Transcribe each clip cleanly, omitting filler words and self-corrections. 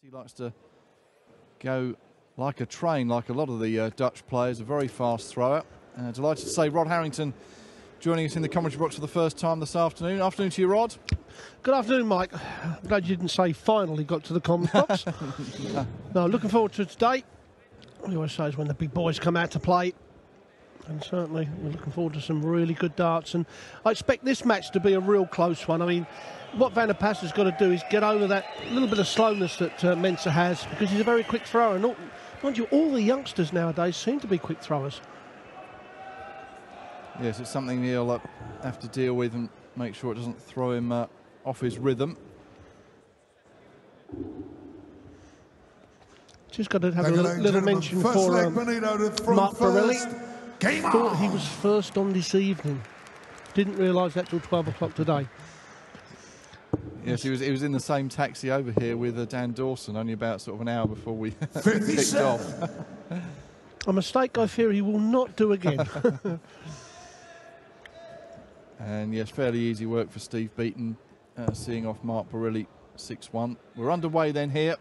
He likes to go like a train, like a lot of the Dutch players, a very fast thrower. Delighted to say Rod Harrington joining us in the commentary box for the first time this afternoon. Afternoon to you, Rod. Good afternoon, Mike. I'm glad you didn't say finally got to the commentary box. No, looking forward to today. We always say is when the big boys come out to play. And certainly we're looking forward to some really good darts. And I expect this match to be a real close one. I mean, what Van der Pas has got to do is get over that little bit of slowness that Mensur has, because he's a very quick thrower. And mind you, all the youngsters nowadays seem to be quick throwers. Yes, it's something he'll have to deal with and make sure it doesn't throw him off his rhythm. Just got to have a little mention for Mark Borelli. Thought he was first on this evening. Didn't realise that till 12 o'clock today. Yes, he was in the same taxi over here with Dan Dawson only about sort of an hour before we kicked off. A mistake I fear he will not do again. And yes, fairly easy work for Steve Beaton, seeing off Mark Borelli 6-1. We're underway then here.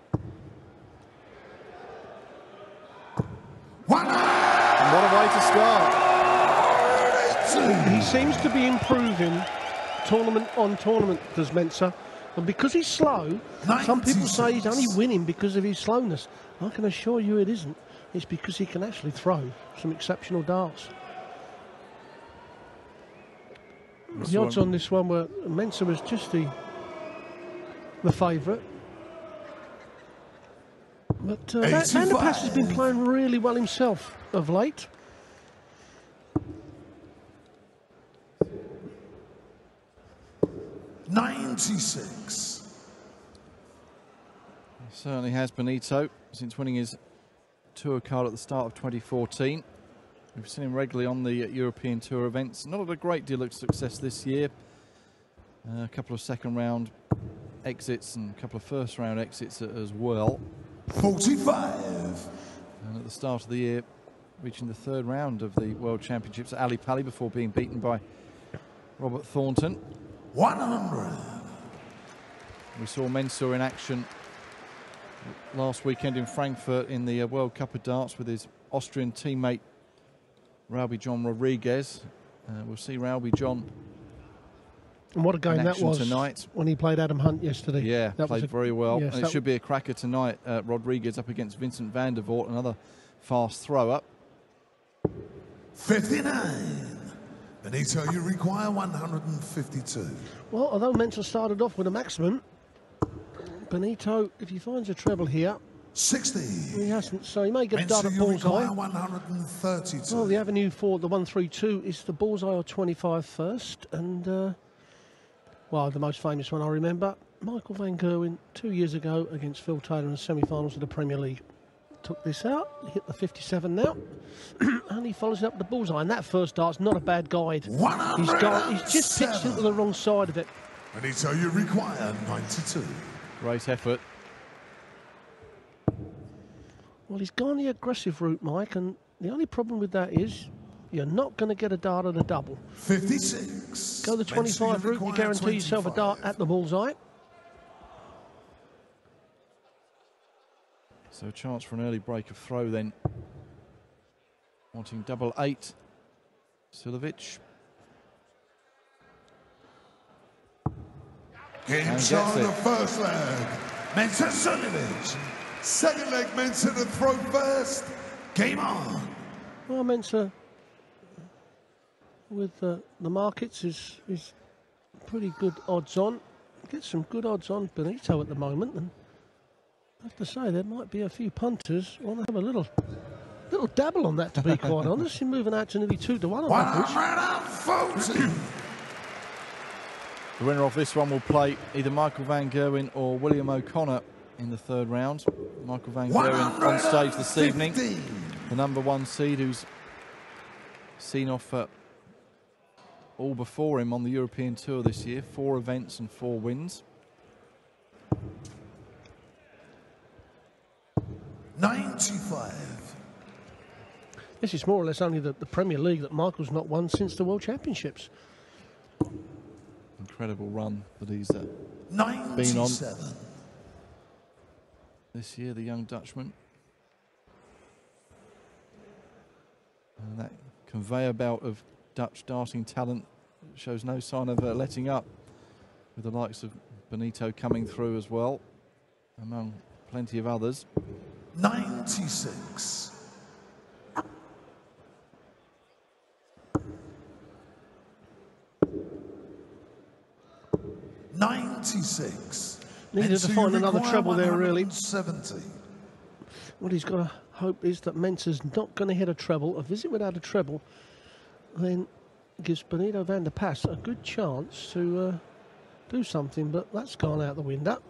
And what a way to start. He seems to be improving tournament on tournament, does Mensur. And because he's slow, some people say he's only winning because of his slowness. I can assure you it isn't. It's because he can actually throw some exceptional darts. The odds on this one were Mensur was just the favourite. But Van der Pas has been playing really well himself of late. Certainly has Benito since winning his tour card at the start of 2014. We've seen him regularly on the European Tour events. Not had a great deal of success this year. A couple of second round exits and a couple of first round exits as well. 45. And at the start of the year, reaching the third round of the World Championships at Ali Pali before being beaten by Robert Thornton. 100. We saw Mensur in action last weekend in Frankfurt in the World Cup of Darts with his Austrian teammate Raoul John Rodriguez. We'll see Raoul John. And what a game that was tonight when he played Adam Hunt yesterday. Yeah, that played very well. Yes, and it should be a cracker tonight. Rodriguez up against Vincent van der Voort, another fast thrower. 59. Benito, you require 152. Well, although Mensur started off with a maximum, Benito, if he finds a treble here, 60. He hasn't, so he may get a dart at bullseye. 132. Well, the avenue for the 132 is the bullseye or 25 first, and well, the most famous one I remember, Michael van Gerwen 2 years ago against Phil Taylor in the semi-finals of the Premier League. Took this out, hit the 57 now, and he follows it up with the bullseye. And that first dart's not a bad guide. He's just pitched into the wrong side of it. Benito, you require 92. Great effort. Well, he's gone the aggressive route, Mike, and the only problem with that is you're not going to get a dart at a double. 56. Go the 25 route, you guarantee yourself a dart at the bullseye. So a chance for an early break of throw then. Wanting double 8. Suljovic. Game shot on the first leg. Mensur Suljovic. Second leg, Mensur to throw first. Game on. Well, Mensur with the markets is pretty good odds on. Get some good odds on Benito at the moment, and I have to say there might be a few punters want to have a little dabble on that, to be quite honest. You're moving out to nearly 2-1 on that. The winner of this one will play either Michael van Gerwen or William O'Connor in the third round. Michael van Gerwen on stage this evening, the #1 seed who's seen off all before him on the European Tour this year. 4 events and 4 wins. 95. This is more or less only the Premier League that Michael's not won since the World Championships. Incredible run that he's been on. this year, the young Dutchman. And that conveyor belt of Dutch darting talent shows no sign of letting up, with the likes of Benito coming through as well, among plenty of others. 96. 96. Needed to find another treble there, really. 70. What he's got to hope is that Mensur's not going to hit a treble. A visit without a treble then gives Benito van der Pas a good chance to do something, but that's gone out the window.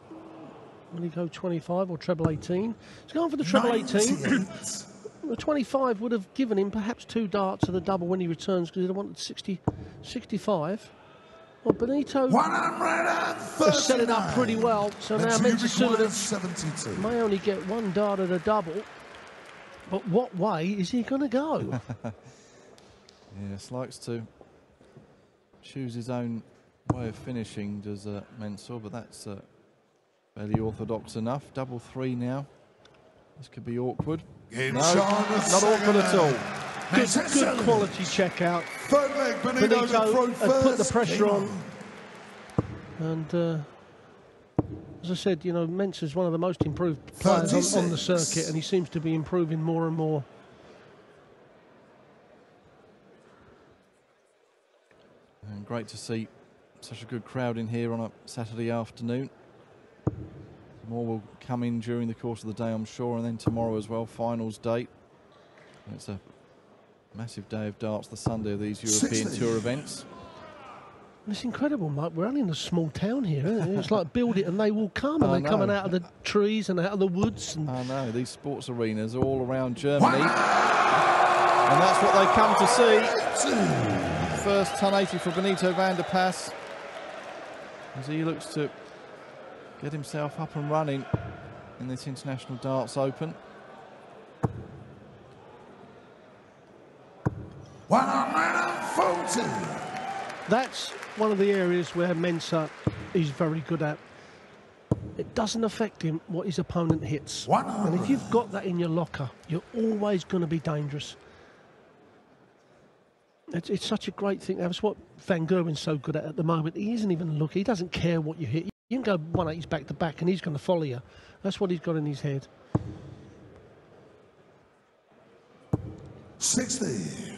Will he go 25 or treble 18? He's going for the treble 18. The 25 would have given him perhaps 2 darts of the double when he returns, because he'd have wanted 65. Well, Benito has set it up pretty well, so now Mensur may only get 1 dart at a double. But what way is he going to go? Yes, likes to choose his own way of finishing, does Mensur, but that's fairly orthodox enough. Double 3 now. This could be awkward. No, not awkward at all. Good quality check out. Third leg, Benito had put the pressure on. And as I said, you know, Mensur's one of the most improved players on the circuit, and he seems to be improving more and more. And great to see such a good crowd in here on a Saturday afternoon. More will come in during the course of the day, I'm sure, and then tomorrow as well, finals date. And it's a massive day of darts, the Sunday of these European Tour events. It's incredible, Mike. We're only in a small town here, isn't it? It's like build it and they will come, and they're coming out of the trees and out of the woods. And I know, these sports arenas are all around Germany. And that's what they come to see. First 1080 for Benito van der Pas, as he looks to get himself up and running in this International Darts Open. 140. that's one of the areas where Mensur is very good at. It doesn't affect him what his opponent hits. 100. And if you've got that in your locker, you're always going to be dangerous. It's such a great thing. That's what Van Gerwen's so good at the moment. He isn't even looking. He doesn't care what you hit. You can go 180s back to back and he's going to follow you. That's what he's got in his head. 60.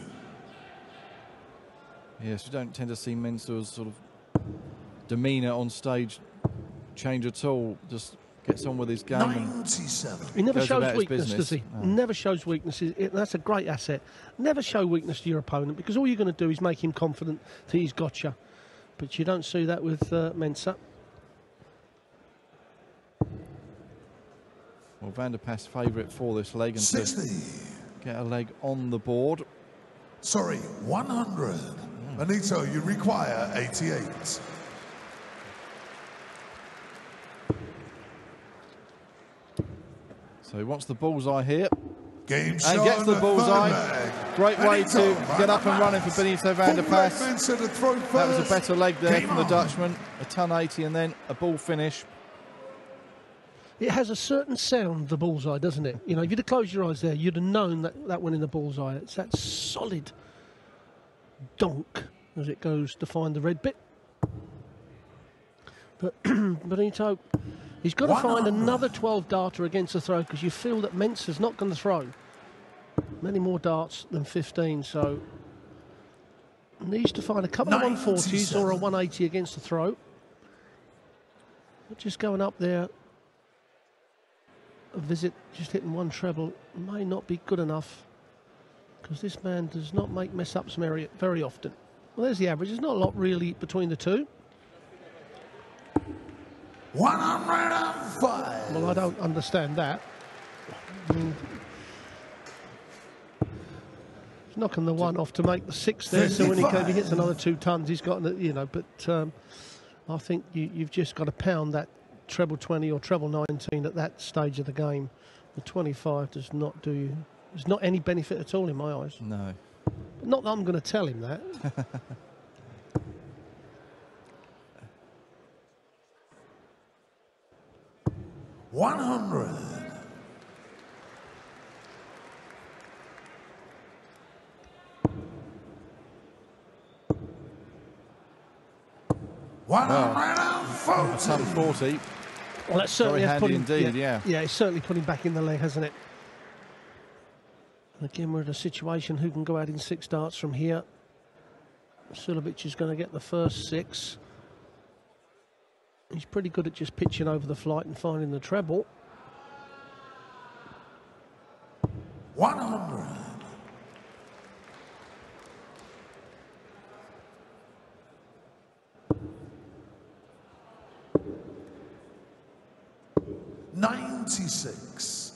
Yes, we don't tend to see Mensur's sort of demeanour on stage change at all. Just gets on with his game. 97. He never Goes shows about his weakness, business. does he? No. Never shows weaknesses. That's a great asset. Never show weakness to your opponent, because all you're going to do is make him confident that he's got you. But you don't see that with Mensur. Well, Van der Pas favourite for this leg, and 60. to get a leg on the board. Sorry, 100. Benito, you require 88. So he wants the bullseye here. Game And shot gets the on bullseye. third leg. Great way Benito, to get up and running for Benito van der full leg, Pas. Mensur to throw That was a first. better leg there Game from the on. Dutchman. A ton 80 and then a ball finish. It has a certain sound, the bullseye, doesn't it? You know, if you'd have closed your eyes there, you'd have known that that went in the bullseye. It's that solid donk as it goes to find the red bit. But Benito, he's got to find another 12 darter against the throw, because you feel that Mensur's not going to throw many more darts than 15, so needs to find a couple of 140s or a 180 against the throw. But just going up there, a visit, just hitting one treble may not be good enough, because this man does not make mess-ups very often. Well, there's the average. There's not a lot really between the two. 105. Well, I don't understand that. I mean, he's knocking the one off to make the 6 there, so when if he hits another 2 tons, he's got, you know, but I think you've just got to pound that treble 20 or treble 19 at that stage of the game. The 25 does not do you. There's not any benefit at all in my eyes. No. But not that I'm going to tell him that. $100. 140. Some 40. Well, that certainly Very has put handy him, indeed, yeah. Yeah, it's certainly put him back in the leg, hasn't it? Again, we're in a situation who can go out in 6 darts from here. Suljovic is going to get the first 6. He's pretty good at just pitching over the flight and finding the treble. 100. $96.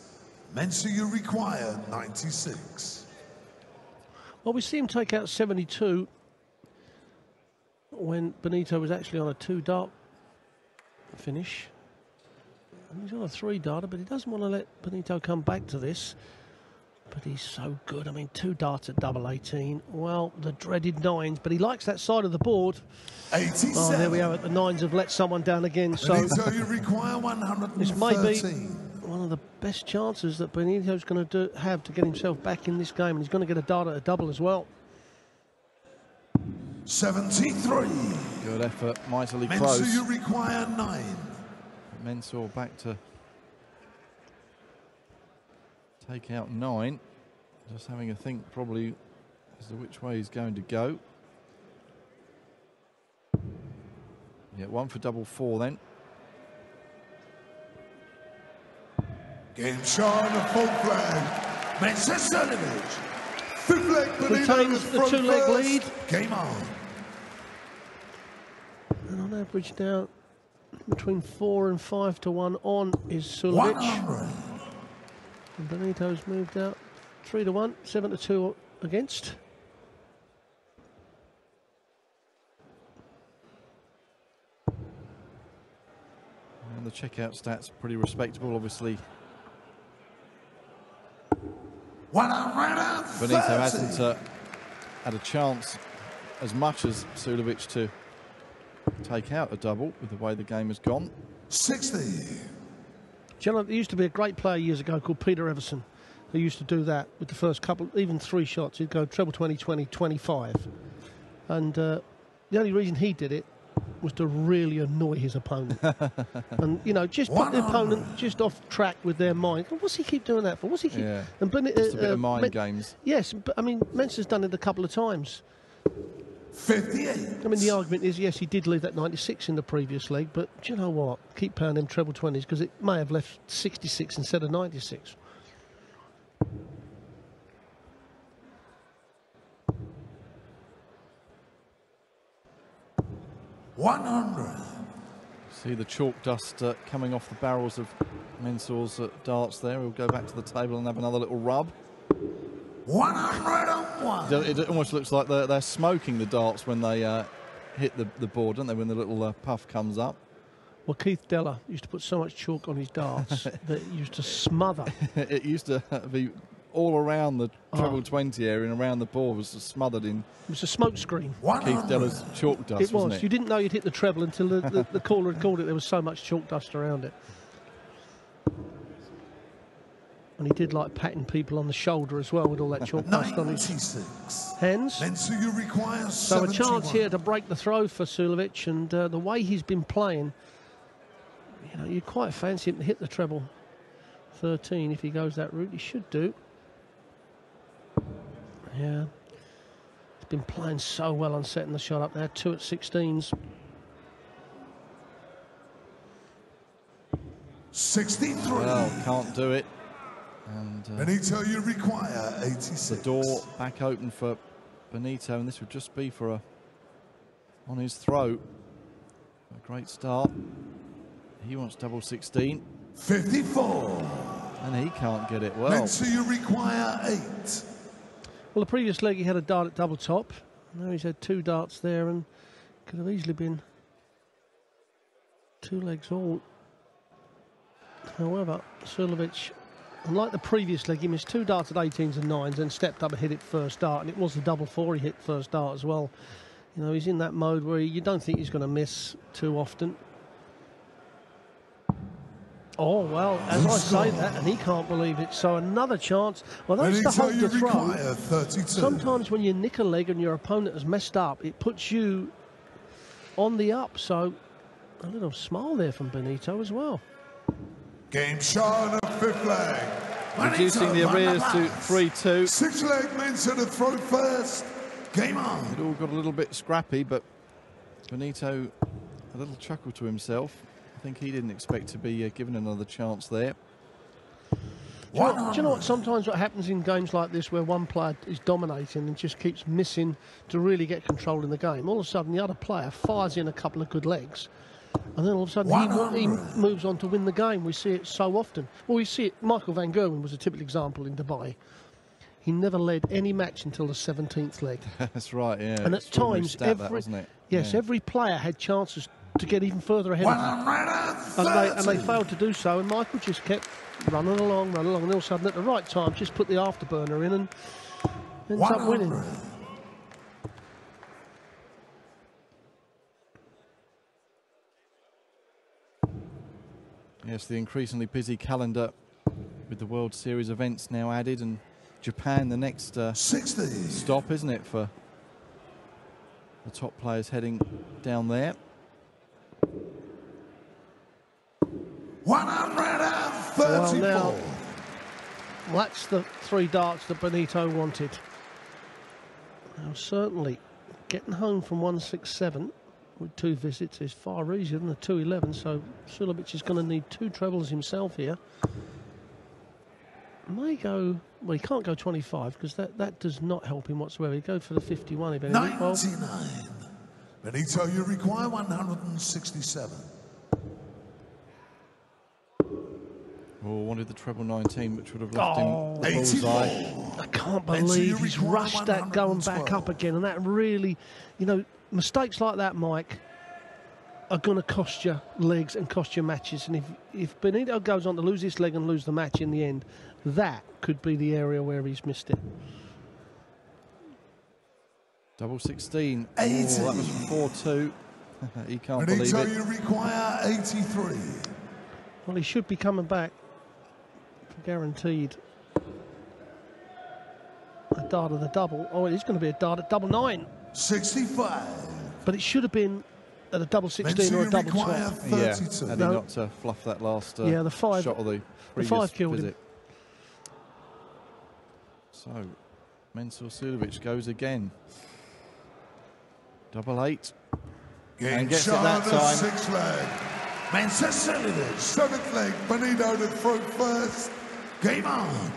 Mensur, you require 96. Well, we see him take out 72 when Benito was actually on a 2-dart finish. And he's on a 3-darter, but he doesn't want to let Benito come back to this. But he's so good. I mean, 2 darts at double 18. Well, the dreaded 9s, but he likes that side of the board. 87. Oh, there we are at the 9s have let someone down again. So Benito, you require 113. this may be one of the best chances that Benito's going to have to get himself back in this game. And he's going to get a dart at a double as well. 73. Good effort, miserly Mensur, close. you require 9. Mensur back to take out 9. Just having a think probably as to which way he's going to go. Yeah, 1 for double 4 then. Game shot on the full flag. Mensur Suljovic. 5th leg, Benito Retains the 2-leg lead. Game on. And on average now, between 4 and 5 to 1 on is Suljovic. 100. And Benito's moved out 3 to 1, 7 to 2 against. And the checkout stats pretty respectable, obviously. 130. Benito hasn't had a chance as much as Suljovic to take out a double with the way the game has gone. 60. Do you know, there used to be a great player years ago called Peter Everson who used to do that with the first couple, even 3 shots. He'd go treble 20, 20, 25. And the only reason he did it was to really annoy his opponent. And, you know, just put the opponent just off track with their mind. What's he keep doing that for? What's he keep... Yeah, and just a bit of mind games. Yes, but, I mean, Mensur's done it a couple of times. 58. I mean, the argument is, yes, he did leave that 96 in the previous leg, but do you know what? Keep paying them treble 20s because it may have left 66 instead of 96. $100. See the chalk dust coming off the barrels of Mensur's darts there. He'll go back to the table and have another little rub. 101. It almost looks like they're smoking the darts when they hit the board, don't they, when the little puff comes up. Well, Keith Deller used to put so much chalk on his darts that it used to smother. It used to be all around the treble 20 area and around the board was smothered in It was a smoke screen. Keith Deller's chalk dust, It was. wasn't it? You didn't know you'd hit the treble until the caller had called it. There was so much chalk dust around it. And he did like patting people on the shoulder as well with all that chalk dust on his 96. hands. Mensur, you require So a 71. chance here to break the throw for Suljovic, and the way he's been playing, you know, you quite fancy him to hit the treble 13 if he goes that route. He should do. Yeah. He's been playing so well on setting the shot up there. 2 at 16s. 63. Well, can't do it. And Benito, you require 86. the door back open for Benito, and this would just be for on his throat. A great start. He wants double 16. 54. And he can't get it well. Mensur, you require 8. Well, the previous leg he had a dart at double top. Now he's had 2 darts there and could have easily been 2 legs all. However, Suljovic, unlike the previous leg, he missed 2 darts at 18s and 9s and stepped up and hit it first dart. And it was the double 4 he hit first dart as well. You know, he's in that mode where you don't think he's going to miss too often. Oh, well, as I say that, and he can't believe it. So another chance. Well, that's the hold the throw. 32. Sometimes when you nick a leg and your opponent has messed up, it puts you on the up, so a little smile there from Benito as well. Game shot on the fifth leg. Reducing the arrears to 3-2. Sixth leg, Mensur to throw first. Game on. It all got a little bit scrappy, but Benito, a little chuckle to himself. I think he didn't expect to be given another chance there. Do you know what? Sometimes what happens in games like this where one player is dominating and just keeps missing to really get control in the game, all of a sudden the other player fires in a couple of good legs and then all of a sudden he moves on to win the game. We see it so often. Well, we see it. Michael van Gerwen was a typical example in Dubai. He never led any match until the 17th leg. That's right, yeah. And at times, every player had chances to get even further ahead of him. And they failed to do so, and Michael just kept running along, and all of a sudden at the right time just put the afterburner in and ends up winning. Yes, the increasingly busy calendar with the World Series events now added, and Japan the next stop, isn't it, for the top players heading down there. 134. Well, now, that's the 3 darts that Benito wanted. Now, certainly, getting home from 167 with 2 visits is far easier than the 211, so Suljovic is going to need 2 trebles himself here. May go, well, he can't go 25 because that does not help him whatsoever. He go for the 51 if anything. 99. Benito, you require 167. Oh, wanted the treble 19, which would have left him the bullseye. I can't believe he's rushed that going back up again, and that really, you know, mistakes like that, Mike, are going to cost you legs and cost you matches. And if Benito goes on to lose this leg and lose the match in the end, that could be the area where he's missed it. Double 16. Oh, that was 4-2. He can't believe Benito, it. you require 83. Well, he should be coming back for guaranteed a dart of the double. Oh, it is going to be a dart at double 9. 65. But it should have been at a double 16 or a double 12. Yeah, had he not fluffed that last the 5 shot of the previous 5 killed visit. him. So, Mensur Suljovic goes again. Double 8. And gets it that time. 6th leg. Mensur Suljovic. 7th leg. Benito to throw first. Game on.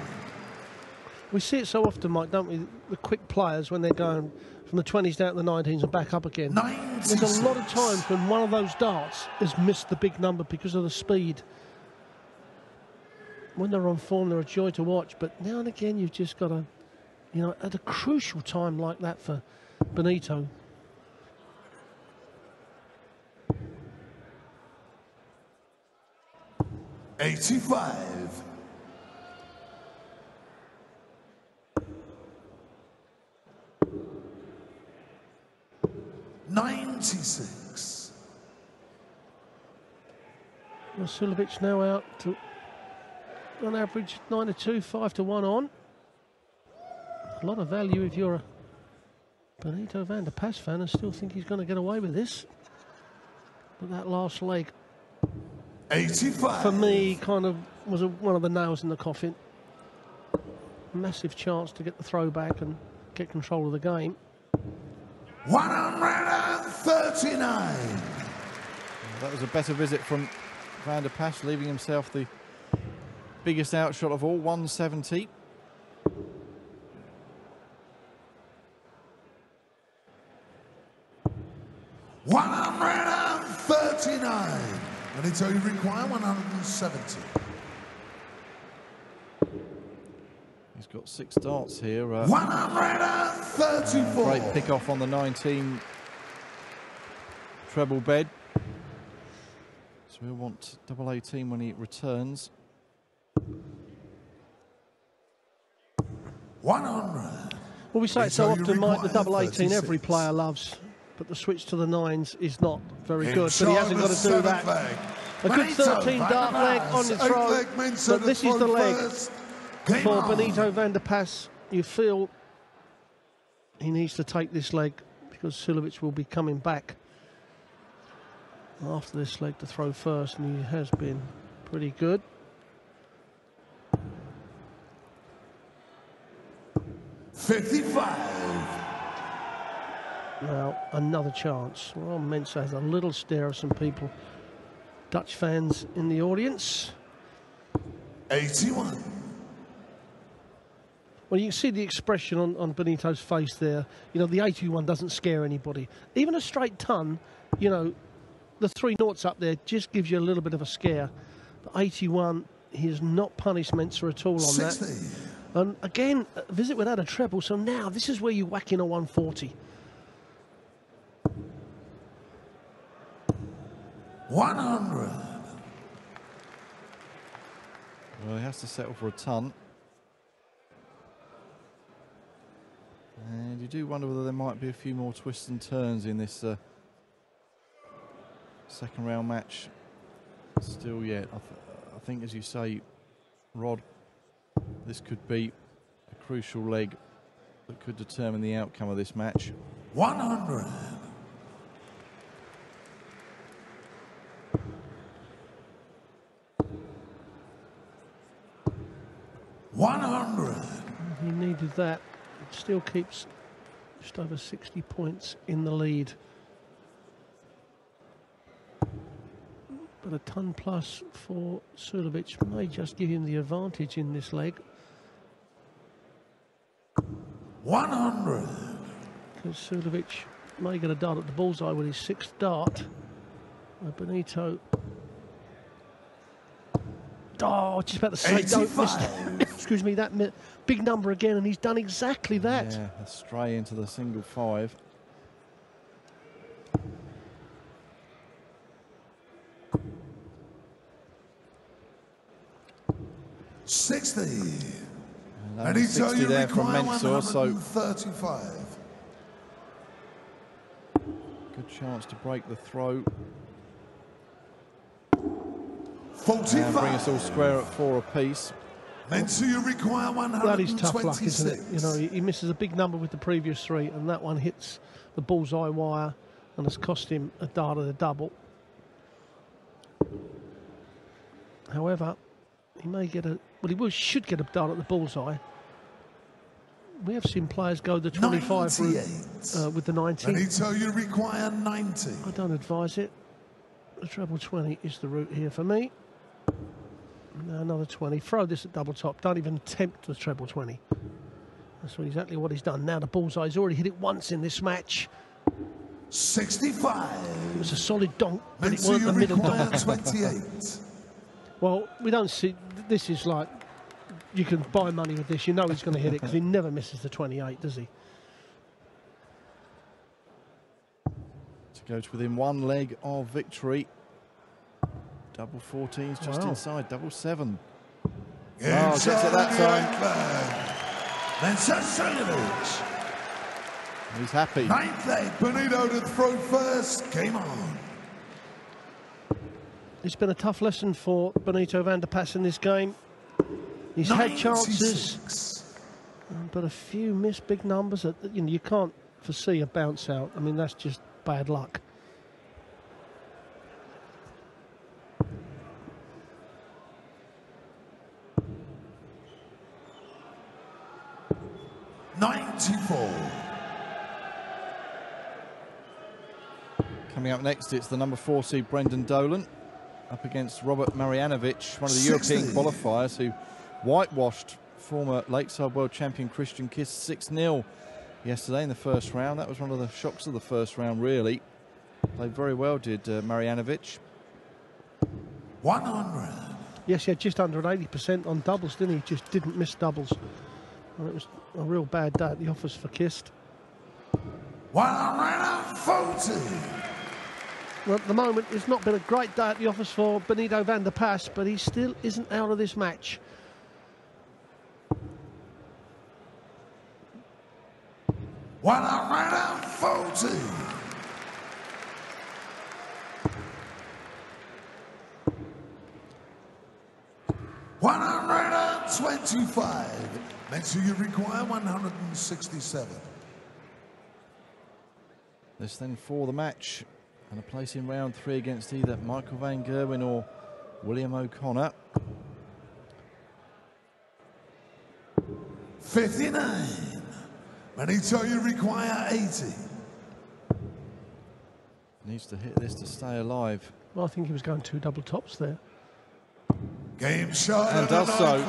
We see it so often, Mike, don't we? The quick players when they're going from the 20s down to the 19s and back up again. 96. There's a lot of times when one of those darts has missed the big number because of the speed. When they're on form, they're a joy to watch. But now and again, you've just got to, you know, at a crucial time like that for Benito. $85. $96. Well, Suljovic now out to, on average, 9-2, 5-1 on. A lot of value if you're a Benito van der Pas fan and still think he's going to get away with this. But that last leg, 85. for me, kind of was one of the nails in the coffin. Massive chance to get the throw back and get control of the game. 139. That was a better visit from Van der Pas, leaving himself the biggest outshot of all, 170. $139. Benito, you require 170. He's got 6 darts here. 134. Great pick off on the 19 treble bed. So we'll want double 18 when he returns. 100. Well, we say it so often, Mike, the double 18 every player loves, but the switch to the 9s is not very good. But he hasn't got to do that. A good 13 dart leg on his throw, but this is the leg for Benito van der Pas. You feel he needs to take this leg because Suljovic will be coming back after this leg to throw first, and he has been pretty good. Now, another chance. Well, Mensur has a little stare of some people, Dutch fans in the audience. 81. Well, you can see the expression on Benito's face there. You know, the 81 doesn't scare anybody. Even a straight ton, you know, the 3 noughts up there just gives you a little bit of a scare. But 81, he has not punished Mensur at all on 60. that. And again, a visit without a treble. So now this is where you whack in a 140. 100. Well, he has to settle for a ton. And you do wonder whether there might be a few more twists and turns in this second round match still yet. I think, as you say, Rod, this could be a crucial leg that could determine the outcome of this match. 100. 100. He needed that. It still keeps just over 60 points in the lead. But a ton plus for Suljovic may just give him the advantage in this leg. 100. Because Suljovic may get a dart at the bullseye with his 6th dart. Benito. Oh, just about to say, don't miss. Excuse me, that big number again, and he's done exactly that. Yeah, a stray into the single 5. And he 60 there from Mensur, so 35. good chance to break the throw. 45. And bring us all square at 4 apiece. Mensur, you require 126. That is tough luck, isn't it? You know, he misses a big number with the previous 3, and that one hits the bullseye wire and has cost him a dart of the double. However, he may get a... Well, should get a dart at the bullseye. We have seen players go the 25 route with the 19. Benito, you require 90. I don't advise it. The treble 20 is the route here for me. Now another 20. Throw this at double top. Don't even attempt the treble 20. That's exactly what he's done. Now the bullseye's already hit it once in this match. 65. It was a solid donk, but it Mensur, weren't the you middle require donk. 28. Well, we don't see... This is like... You can buy money with this. You know he's going to hit it because he never misses the 28, does he? To go to within 1 leg of victory. Double 14's just inside. Double 7. Gets it that time. Mensur Suljovic. He's happy. 9th leg. Benito to throw first. Game on. It's been a tough lesson for Benito van der Pas in this game. He's had chances, but a few missed big numbers. You know, you can't foresee a bounce out. I mean, that's just bad luck. Coming up next, it's the number 4 seed Brendan Dolan up against Robert Marjanovic, one of the European qualifiers who whitewashed former Lakeside World Champion Christian Kiss 6-0 yesterday in the first round. That was one of the shocks of the first round, really. Played very well, did Marjanovic. 100. Yes, he had just under an 80% on doubles, didn't he? Just didn't miss doubles. And it was a real bad day at the office for Kist. 140. Well, at the moment, it's not been a great day at the office for Benito van der Pas, but he still isn't out of this match. $140. 125. Mensur, you require 167. This then for the match And a place in round 3 against either Michael van Gerwen or William O'Connor. 59. Benito, you require 80. Needs to hit this to stay alive. Well, I think he was going 2 double tops there. Game shot And does so.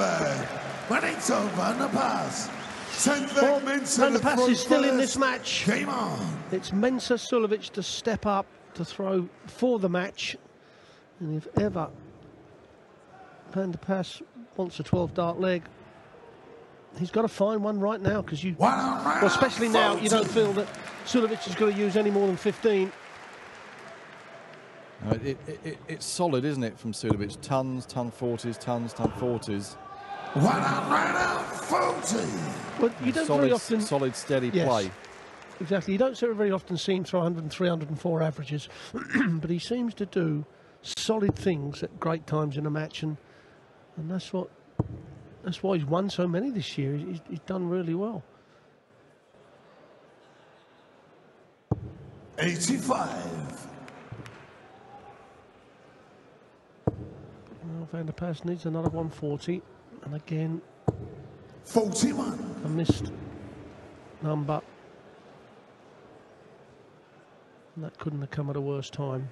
Benito van der Pas. Well, Van der Pas is still in this match. Game on. It's Mensur Suljovic to step up to throw for the match. And if ever Van der Pas wants a 12-dart leg, he's got to find one right now, because you, well, especially now, you don't feel that Suljovic is going to use any more than 15. No, it's solid, isn't it, from Suljovic? Tons, ton 40s, tons, ton 40s. 140. Well, you don't very often... Solid, steady yes, play. Exactly. You don't very often see him throw 103, 104 averages, but he seems to do solid things at great times in a match, and that's why he's won so many this year. He's done really well. 85. Well, Van der Pas needs another 140, and again 41. a missed number. And that couldn't have come at a worse time.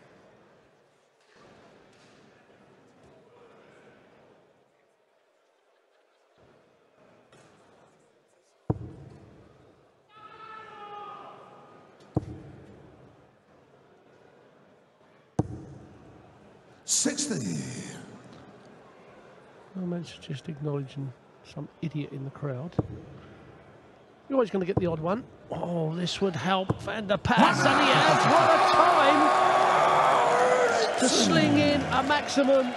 I managed to just acknowledging some idiot in the crowd. You're always going to get the odd one. Oh, this would help Van der Pas, and he has. What a time to sling in a maximum.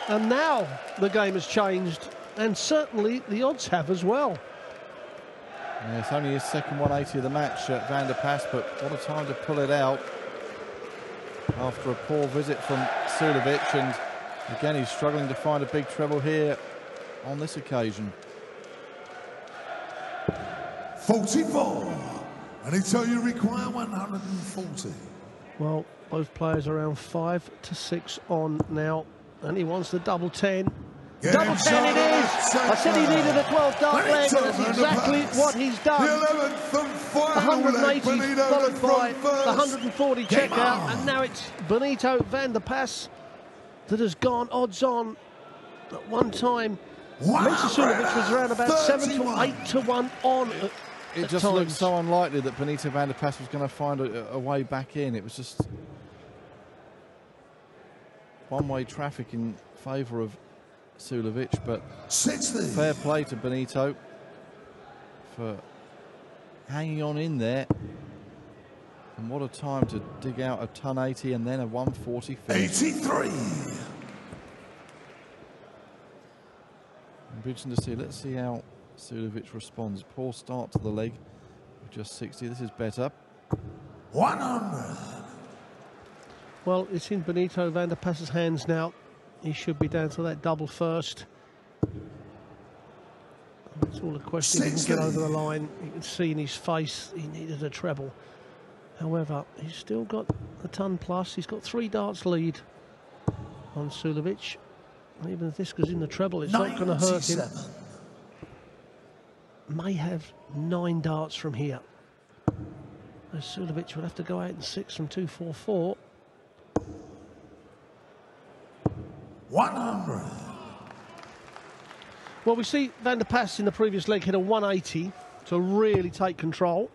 And now the game has changed, and certainly the odds have as well. Yeah, it's only his second 180 of the match, Van der Pas, but what a time to pull it out after a poor visit from Suljovic, and again he's struggling to find a big treble here on this occasion. 44. And they tell you require 140. Well, both players around 5 to 6 on now, and he wants the double 10. Double 10 it is! I said he needed a 12-dart leg, and that's exactly what he's done. The 11th and final 180 leg, followed by first. the 140 checkout, and now it's Benito van der Pas that has gone odds on. At one time, Mensur Suljovic was around about 7 to 8 to 1 on. It just looked so unlikely that Benito van der Pas was going to find a way back in. It was just one-way traffic in favour of Suljovic, but 60. Fair play to Benito for hanging on in there. And what a time to dig out a ton 80 and then a 140 finish. 83. Interesting to see. Let's see how Suljovic responds. Poor start to the leg with just 60. This is better. 100. Well, it's in Benito van der Pas's hands now. He should be down to that double first. It's all a question. He can get over the line. You can see in his face he needed a treble. However, he's still got a ton plus. He's got 3 darts lead on Suljovic. Even if this goes in the treble, it's not going to hurt him. May have 9 darts from here. As Suljovic would have to go 8 and 6 from 244. 100. Well, we see Van der Pas in the previous leg hit a 180 to really take control.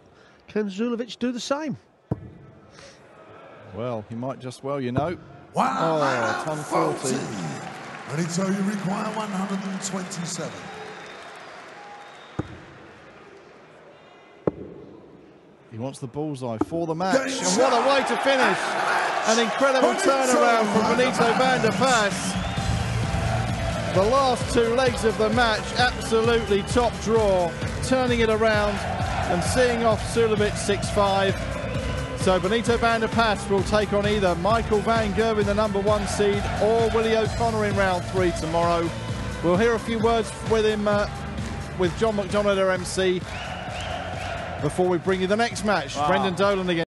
Can Suljovic do the same? Well, he might just well, you know. 140. And he tell you require 127. He wants the bullseye for the match. And what a way to finish. An incredible turnaround from Benito van der Pas. The last 2 legs of the match, absolutely top draw. Turning it around and seeing off Suljovic 6-5. So Benito van der Pas will take on either Michael van Gerwen, the #1 seed, or Willie O'Connor in round 3 tomorrow. We'll hear a few words with him, with John McDonald, our MC, before we bring you the next match. Brendan Dolan against